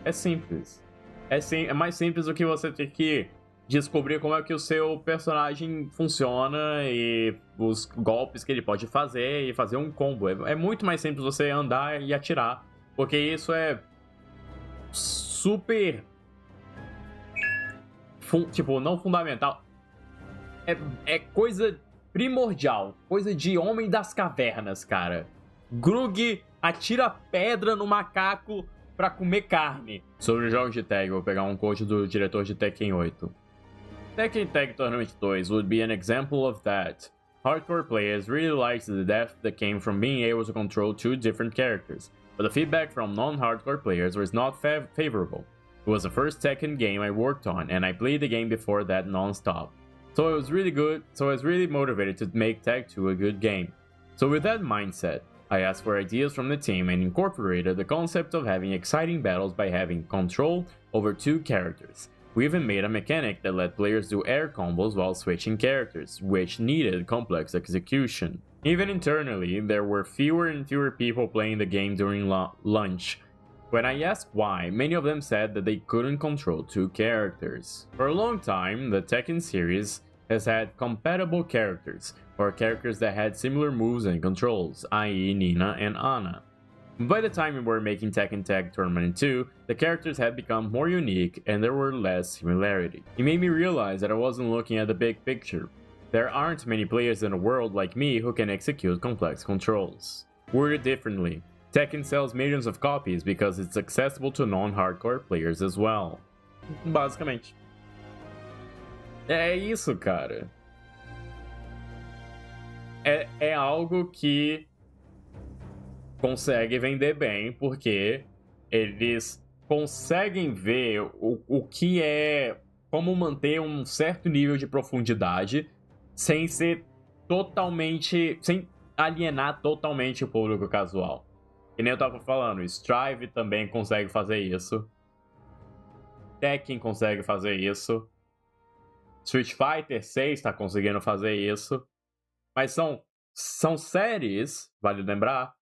É simples. É mais simples do que você ter que descobrir como é que o seu personagem funciona e os golpes que ele pode fazer e fazer um combo. É muito mais simples você andar e atirar, porque isso é super... tipo, não fundamental. É coisa primordial, coisa de homem das cavernas, cara. Grug atira pedra no macaco pra comer carne. Sobre os jogos de tag, vou pegar um quote do diretor de Tekken 8. Tekken Tag Tournament 2 would be an example of that. Hardcore players really liked the depth that came from being able to control two different characters, but the feedback from non-hardcore players was not favorable. It was the first Tekken game I worked on, and I played the game before that non-stop. So it was really good, so I was really motivated to make Tag 2 a good game. So with that mindset, I asked for ideas from the team and incorporated the concept of having exciting battles by having control over two characters. We even made a mechanic that let players do air combos while switching characters, which needed complex execution. Even internally, there were fewer and fewer people playing the game during lunch. When I asked why, many of them said that they couldn't control two characters. For a long time, the Tekken series has had compatible characters, or characters that had similar moves and controls, i.e. Nina and Ana. By the time we were making Tekken Tag Tournament 2, the characters had become more unique and there were less similarity. It made me realize that I wasn't looking at the big picture. There aren't many players in the world like me who can execute complex controls. Worded differently, Tekken sells millions of copies because it's accessible to non-hardcore players as well. Basicamente. É isso, cara. É algo que consegue vender bem, porque eles conseguem ver o que é... como manter um certo nível de profundidade sem ser totalmente... sem alienar totalmente o público casual. E nem eu tava falando, Strive também consegue fazer isso. Tekken consegue fazer isso. Street Fighter 6 tá conseguindo fazer isso. Mas são séries, vale lembrar,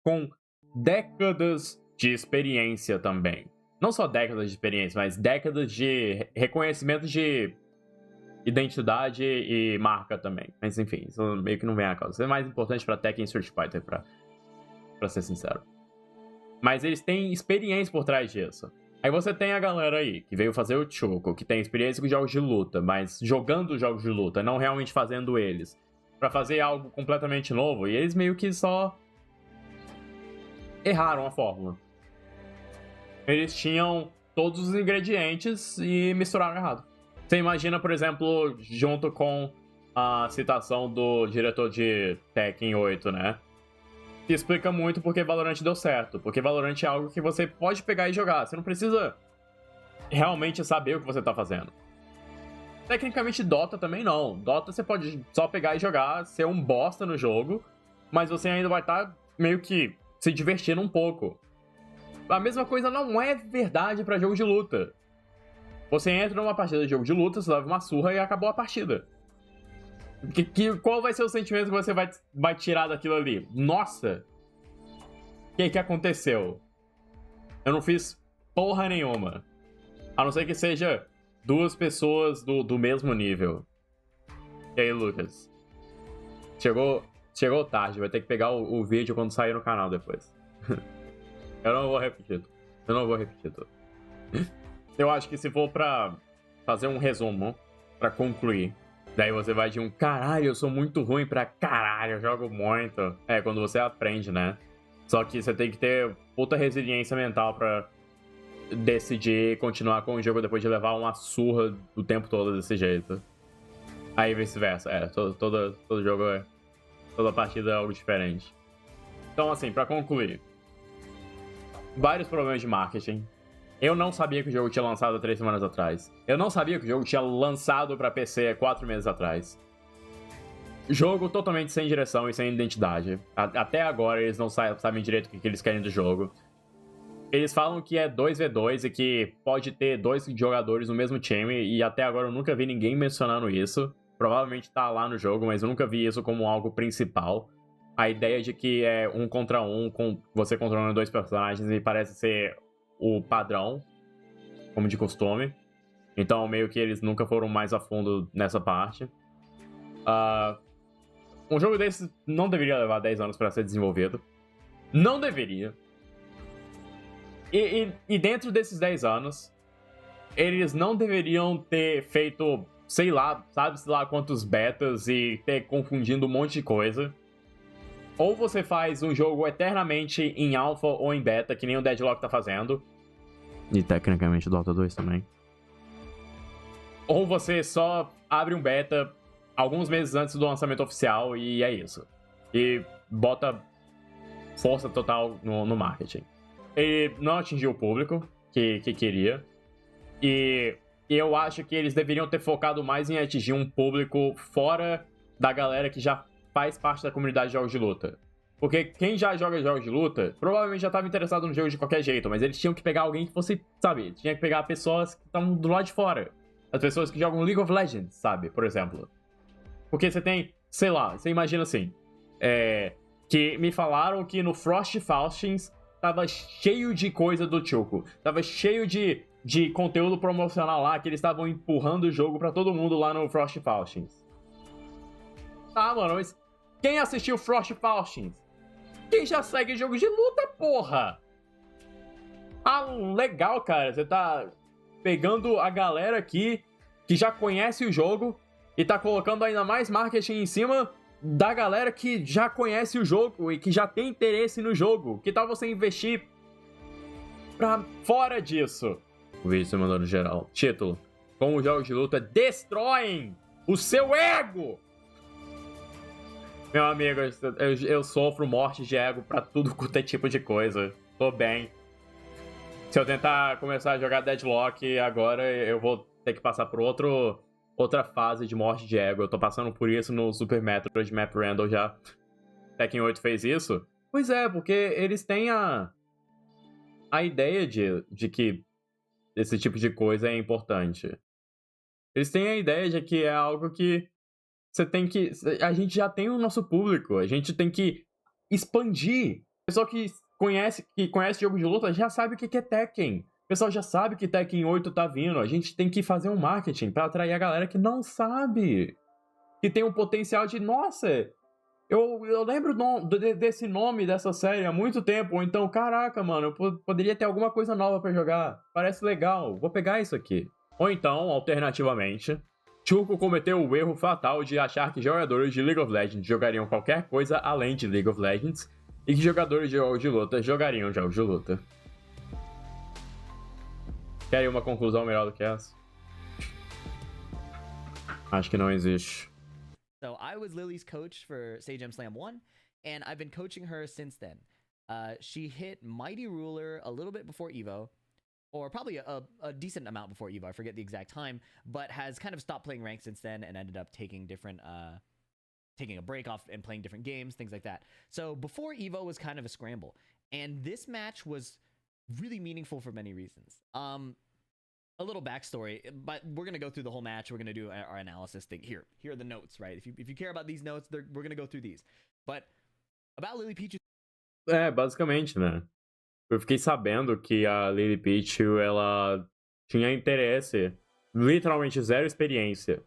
com décadas de experiência também. Não só décadas de experiência, mas décadas de reconhecimento de identidade e marca também. Mas enfim, isso meio que não vem a causa. Isso é mais importante pra Tekken e Street Fighter, pra ser sincero. Mas eles têm experiência por trás disso. Aí você tem a galera aí, que veio fazer o Choco, que tem experiência com jogos de luta, mas jogando jogos de luta, não realmente fazendo eles. Pra fazer algo completamente novo, e eles meio que só erraram a fórmula. Eles tinham todos os ingredientes e misturaram errado. Você imagina, por exemplo, junto com a citação do diretor de Tekken 8, né? Que explica muito porque Valorant deu certo. Porque Valorant é algo que você pode pegar e jogar. Você não precisa realmente saber o que você tá fazendo. Tecnicamente, Dota também não. Dota você pode só pegar e jogar, ser um bosta no jogo, mas você ainda vai estar meio que se divertindo um pouco. A mesma coisa não é verdade pra jogo de luta. Você entra numa partida de jogo de luta, você leva uma surra e acabou a partida. Qual vai ser o sentimento que você vai tirar daquilo ali? Nossa! O que aconteceu? Eu não fiz porra nenhuma. A não ser que seja duas pessoas do mesmo nível. E aí, Lucas? Chegou tarde, vai ter que pegar o vídeo quando sair no canal depois. Eu não vou repetir tudo. Eu acho que se for pra fazer um resumo, pra concluir, daí você vai de um caralho, eu sou muito ruim pra caralho, eu jogo muito. É, quando você aprende, né? Só que você tem que ter puta resiliência mental pra decidir continuar com o jogo depois de levar uma surra o tempo todo desse jeito. Aí vice-versa. Todo jogo toda partida é algo diferente. Então, assim, pra concluir, vários problemas de marketing. Eu não sabia que o jogo tinha lançado 3 semanas atrás. Eu não sabia que o jogo tinha lançado pra PC 4 meses atrás. Jogo totalmente sem direção e sem identidade. Até agora eles não sabem direito o que eles querem do jogo. Eles falam que é 2v2 e que pode ter 2 jogadores no mesmo time, e até agora eu nunca vi ninguém mencionando isso. Provavelmente tá lá no jogo, mas eu nunca vi isso como algo principal. A ideia de que é 1 contra 1, com você controlando 2 personagens, e parece ser o padrão, como de costume. Então meio que eles nunca foram mais a fundo nessa parte. Um jogo desse não deveria levar 10 anos pra ser desenvolvido. Não deveria. E dentro desses 10 anos, eles não deveriam ter feito, sei lá, sabe-se lá quantos betas e ter confundindo um monte de coisa. Ou você faz um jogo eternamente em alpha ou em beta, que nem o Deadlock tá fazendo. E tecnicamente o Dota 2 também. Ou você só abre um beta alguns meses antes do lançamento oficial e é isso. E bota força total no marketing. Ele não atingiu o público que queria. E eu acho que eles deveriam ter focado mais em atingir um público fora da galera que já faz parte da comunidade de jogos de luta. Porque quem já joga jogos de luta provavelmente já estava interessado no jogo de qualquer jeito, mas eles tinham que pegar alguém que fosse, sabe, tinha que pegar pessoas que estão do lado de fora. As pessoas que jogam League of Legends, sabe, por exemplo. Porque você tem, sei lá, você imagina assim, que me falaram que no Frost Faustings tava cheio de coisa do Choco, tava cheio de conteúdo promocional lá, que eles estavam empurrando o jogo pra todo mundo lá no Frost Faustings. Tá, mano, mas quem assistiu Frost Faustings? Quem já segue jogo de luta, porra? Ah, legal, cara, você tá pegando a galera aqui que já conhece o jogo e tá colocando ainda mais marketing em cima da galera que já conhece o jogo e que já tem interesse no jogo. Que tal você investir pra fora disso? O vídeo se mandou no geral. Título: como os jogos de luta destroem o seu ego! Meu amigo, eu sofro morte de ego pra tudo quanto é tipo de coisa. Tô bem. Se eu tentar começar a jogar Deadlock agora, eu vou ter que passar por outra fase de morte de ego. Eu tô passando por isso no Super Metroid Map Randall já. Tekken 8 fez isso? Pois é, porque eles têm a ideia de que esse tipo de coisa é importante. Eles têm a ideia de que é algo que você tem que... A gente já tem o nosso público, a gente tem que expandir. O pessoal que conhece jogo de luta já sabe o que é Tekken. O pessoal já sabe que Tekken 8 tá vindo. A gente tem que fazer um marketing pra atrair a galera que não sabe. Que tem um potencial de... Nossa, eu lembro desse nome dessa série há muito tempo. Ou então, caraca, mano, eu poderia ter alguma coisa nova pra jogar. Parece legal, vou pegar isso aqui. Ou então, alternativamente, Chuco cometeu o erro fatal de achar que jogadores de League of Legends jogariam qualquer coisa além de League of Legends e que jogadores de jogos de luta jogariam jogos de luta. Querem uma conclusão melhor do que essa? Acho que não existe. So I was Lily's coach for Sage Slam 1, and I've been coaching her since then. She hit Mighty Ruler a little bit before Evo, or probably a decent amount before Evo, I forget the exact time, but has kind of stopped playing ranked since then and ended up taking a break off and playing different games, things like that. So before Evo was kind of a scramble, and this match was really meaningful for many reasons. A little backstory, but we're gonna go through the whole match. We're gonna do our analysis thing. Here are the notes, right? If you care about these notes, we're gonna go through these. But about Lily Peach. Basicamente, né? Eu fiquei sabendo que a Lily Peach, ela tinha interesse, literalmente zero experiência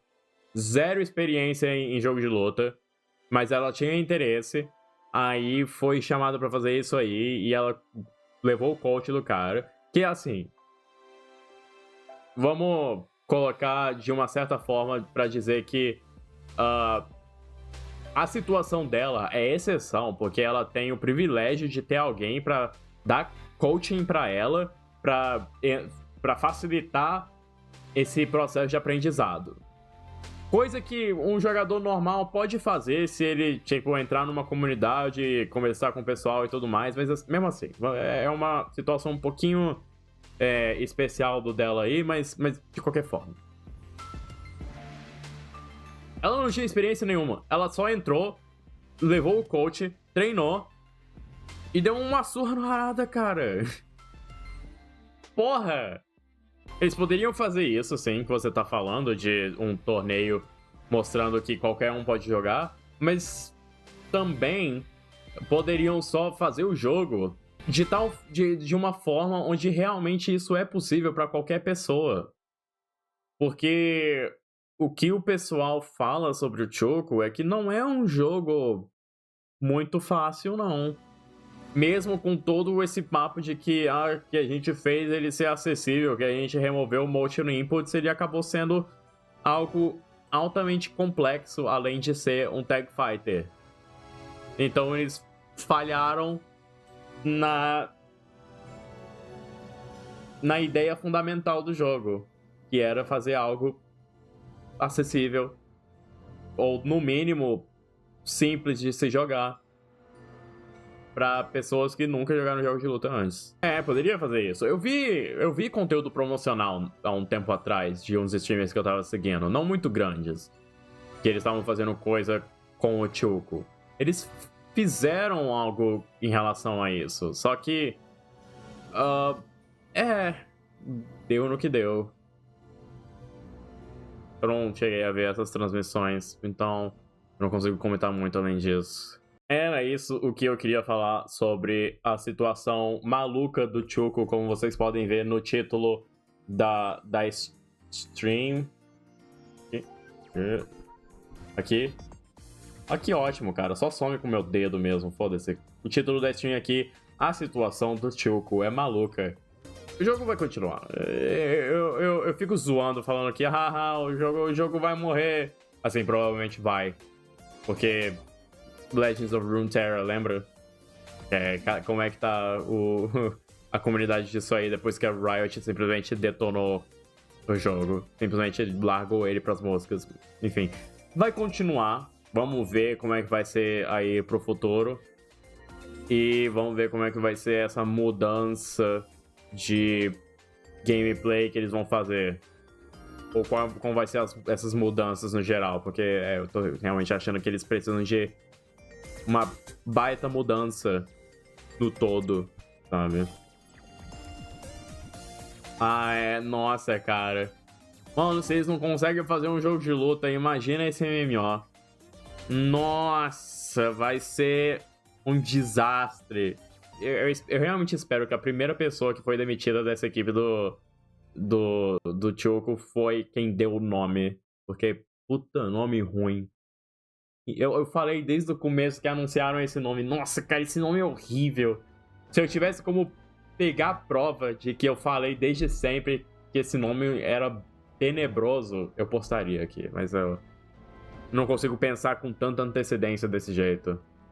em jogo de luta, mas ela tinha interesse, aí foi chamada pra fazer isso aí, e ela levou o coach do cara, que assim, vamos colocar de uma certa forma pra dizer que a situação dela é exceção, porque ela tem o privilégio de ter alguém pra dar coaching pra ela, pra facilitar esse processo de aprendizado. Coisa que um jogador normal pode fazer se ele, tipo, entrar numa comunidade, conversar com o pessoal e tudo mais, mas mesmo assim, é uma situação um pouquinho especial do dela aí, mas de qualquer forma. Ela não tinha experiência nenhuma. Ela só entrou, levou o coach, treinou e deu uma surra no Harada, cara. Porra! Eles poderiam fazer isso, sim, que você tá falando, de um torneio mostrando que qualquer um pode jogar, mas também poderiam só fazer o jogo de uma forma onde realmente isso é possível para qualquer pessoa. Porque o que o pessoal fala sobre o Choco é que não é um jogo muito fácil, não. Mesmo com todo esse papo de que a gente fez ele ser acessível, que a gente removeu o motion inputs, ele acabou sendo algo altamente complexo, além de ser um tag fighter. Então eles falharam na ideia fundamental do jogo, que era fazer algo acessível, ou no mínimo simples de se jogar, pra pessoas que nunca jogaram jogos de luta antes. Poderia fazer isso. Eu vi conteúdo promocional há um tempo atrás de uns streamers que eu tava seguindo, não muito grandes, que eles estavam fazendo coisa com o Choco. Eles fizeram algo em relação a isso, só que deu no que deu. Eu não cheguei a ver essas transmissões, então eu não consigo comentar muito além disso. Era isso o que eu queria falar sobre a situação maluca do Choco, como vocês podem ver no título da stream. Aqui. Aqui, ótimo, cara. Só some com o meu dedo mesmo, foda-se. O título da stream aqui, a situação do Choco é maluca. O jogo vai continuar. Eu fico zoando, falando que o jogo vai morrer. Assim, provavelmente vai. Porque Legends of Runeterra, lembra? Como é que tá a comunidade disso aí depois que a Riot simplesmente detonou o jogo. Simplesmente largou ele pras moscas. Enfim, vai continuar. Vamos ver como é que vai ser aí pro futuro. E vamos ver como é que vai ser essa mudança de gameplay que eles vão fazer. Ou como vai ser essas mudanças no geral. Porque eu tô realmente achando que eles precisam de uma baita mudança no todo, sabe? Nossa, cara. Mano, vocês não conseguem fazer um jogo de luta, imagina esse MMO. Nossa, vai ser um desastre. Eu realmente espero que a primeira pessoa que foi demitida dessa equipe do Choco foi quem deu o nome. Porque, puta, nome ruim. Eu falei desde o começo que anunciaram esse nome. Nossa, cara, esse nome é horrível. Se eu tivesse como pegar a prova de que eu falei desde sempre que esse nome era tenebroso, eu postaria aqui. Mas eu não consigo pensar com tanta antecedência desse jeito.